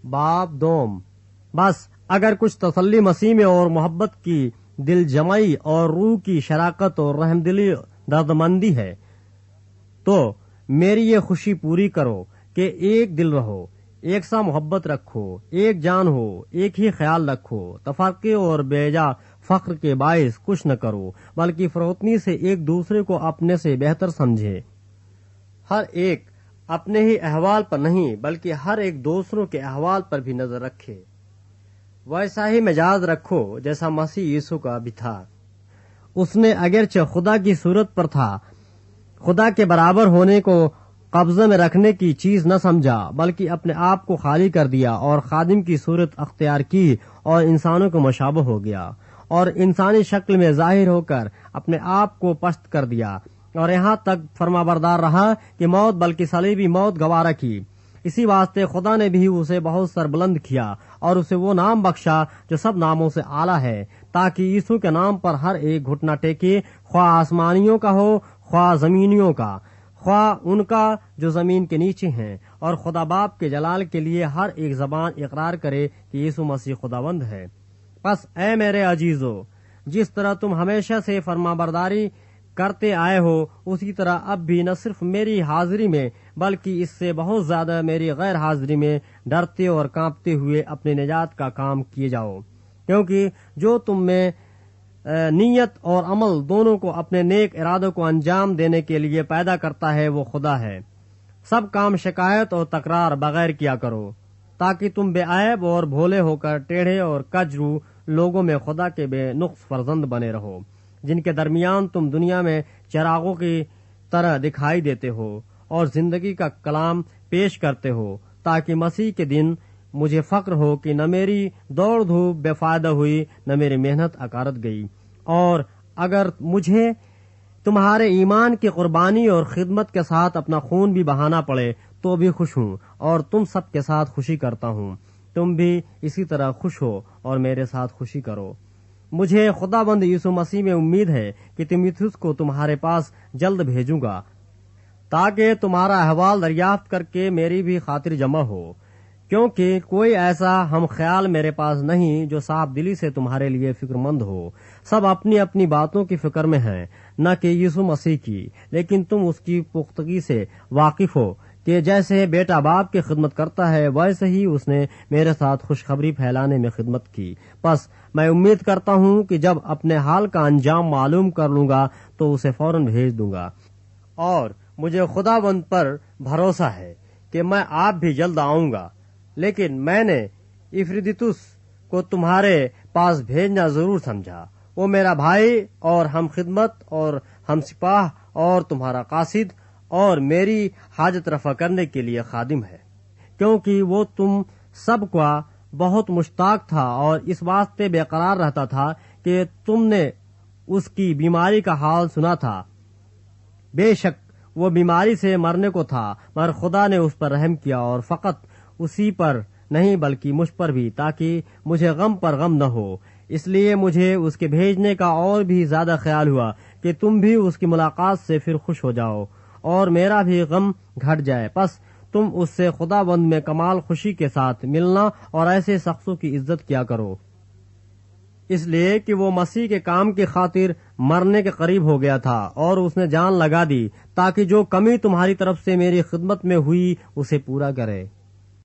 باب دوم۔ بس اگر کچھ تسلی مسیح میں اور محبت کی دل جمعی اور روح کی شراکت اور رحم دلی دردمندی ہے تو میری یہ خوشی پوری کرو کہ ایک دل رہو، ایک سا محبت رکھو، ایک جان ہو، ایک ہی خیال رکھو، تفرقے اور بیجا فخر کے باعث کچھ نہ کرو، بلکہ فروتنی سے ایک دوسرے کو اپنے سے بہتر سمجھے۔ ہر ایک اپنے ہی احوال پر نہیں بلکہ ہر ایک دوسروں کے احوال پر بھی نظر رکھے۔ ویسا ہی مزاج رکھو جیسا مسیح یسوع کا بھی تھا۔ اس نے اگرچہ خدا کی صورت پر تھا، خدا کے برابر ہونے کو قبضے میں رکھنے کی چیز نہ سمجھا، بلکہ اپنے آپ کو خالی کر دیا اور خادم کی صورت اختیار کی اور انسانوں کو مشابہ ہو گیا، اور انسانی شکل میں ظاہر ہو کر اپنے آپ کو پست کر دیا، اور یہاں تک فرما بردار رہا کہ موت بلکہ صلیبی موت گوارا کی۔ اسی واسطے خدا نے بھی اسے بہت سربلند کیا اور اسے وہ نام بخشا جو سب ناموں سے اعلیٰ ہے، تاکہ یسوع کے نام پر ہر ایک گھٹنا ٹیکے، خواہ آسمانیوں کا ہو، خواہ زمینیوں کا، خواہ ان کا جو زمین کے نیچے ہیں، اور خدا باپ کے جلال کے لیے ہر ایک زبان اقرار کرے کہ یسوع مسیح خداوند ہے۔ پس اے میرے عزیزو، جس طرح تم ہمیشہ سے فرما برداری کرتے آئے ہو، اسی طرح اب بھی نہ صرف میری حاضری میں بلکہ اس سے بہت زیادہ میری غیر حاضری میں ڈرتے اور کانپتے ہوئے اپنی نجات کا کام کیے جاؤ، کیونکہ جو تم میں نیت اور عمل دونوں کو اپنے نیک ارادوں کو انجام دینے کے لیے پیدا کرتا ہے وہ خدا ہے۔ سب کام شکایت اور تکرار بغیر کیا کرو، تاکہ تم بے عیب اور بھولے ہو کر ٹیڑھے اور کج رو لوگوں میں خدا کے بے نقص فرزند بنے رہو، جن کے درمیان تم دنیا میں چراغوں کی طرح دکھائی دیتے ہو اور زندگی کا کلام پیش کرتے ہو، تاکہ مسیح کے دن مجھے فخر ہو کہ نہ میری دوڑ دھوپ بے فائدہ ہوئی، نہ میری محنت اکارت گئی، اور اگر مجھے تمہارے ایمان کی قربانی اور خدمت کے ساتھ اپنا خون بھی بہانا پڑے تو بھی خوش ہوں، اور تم سب کے ساتھ خوشی کرتا ہوں۔ تم بھی اسی طرح خوش ہو اور میرے ساتھ خوشی کرو۔ مجھے خدا بند یسوع مسیح میں امید ہے کہ تیموتھیوس کو تمہارے پاس جلد بھیجوں گا، تاکہ تمہارا احوال دریافت کر کے میری بھی خاطر جمع ہو، کیونکہ کوئی ایسا ہم خیال میرے پاس نہیں جو صاف دلی سے تمہارے لیے فکر مند ہو۔ سب اپنی اپنی باتوں کی فکر میں ہیں، نہ کہ یسوع مسیح کی، لیکن تم اس کی پختگی سے واقف ہو کہ جیسے بیٹا باپ کی خدمت کرتا ہے ویسے ہی اس نے میرے ساتھ خوشخبری پھیلانے میں خدمت کی۔ پس میں امید کرتا ہوں کہ جب اپنے حال کا انجام معلوم کر لوں گا تو اسے فوراً بھیج دوں گا، اور مجھے خدا بند پر بھروسہ ہے کہ میں آپ بھی جلد آؤں گا۔ لیکن میں نے افریدیتس کو تمہارے پاس بھیجنا ضرور سمجھا، وہ میرا بھائی اور ہم خدمت اور ہم سپاہ اور تمہارا قاصد اور میری حاجت رفع کرنے کے لیے خادم ہے، کیونکہ وہ تم سب کا بہت مشتاق تھا اور اس واسطے بے قرار رہتا تھا کہ تم نے اس کی بیماری کا حال سنا تھا۔ بے شک وہ بیماری سے مرنے کو تھا، مگر خدا نے اس پر رحم کیا، اور فقط اسی پر نہیں بلکہ مجھ پر بھی، تاکہ مجھے غم پر غم نہ ہو۔ اس لیے مجھے اس کے بھیجنے کا اور بھی زیادہ خیال ہوا کہ تم بھی اس کی ملاقات سے پھر خوش ہو جاؤ اور میرا بھی غم گھٹ جائے۔ پس تم اس سے خدا بند میں کمال خوشی کے ساتھ ملنا اور ایسے شخصوں کی عزت کیا کرو، اس لیے کہ وہ مسیح کے کام کی خاطر مرنے کے قریب ہو گیا تھا اور اس نے جان لگا دی، تاکہ جو کمی تمہاری طرف سے میری خدمت میں ہوئی اسے پورا کرے۔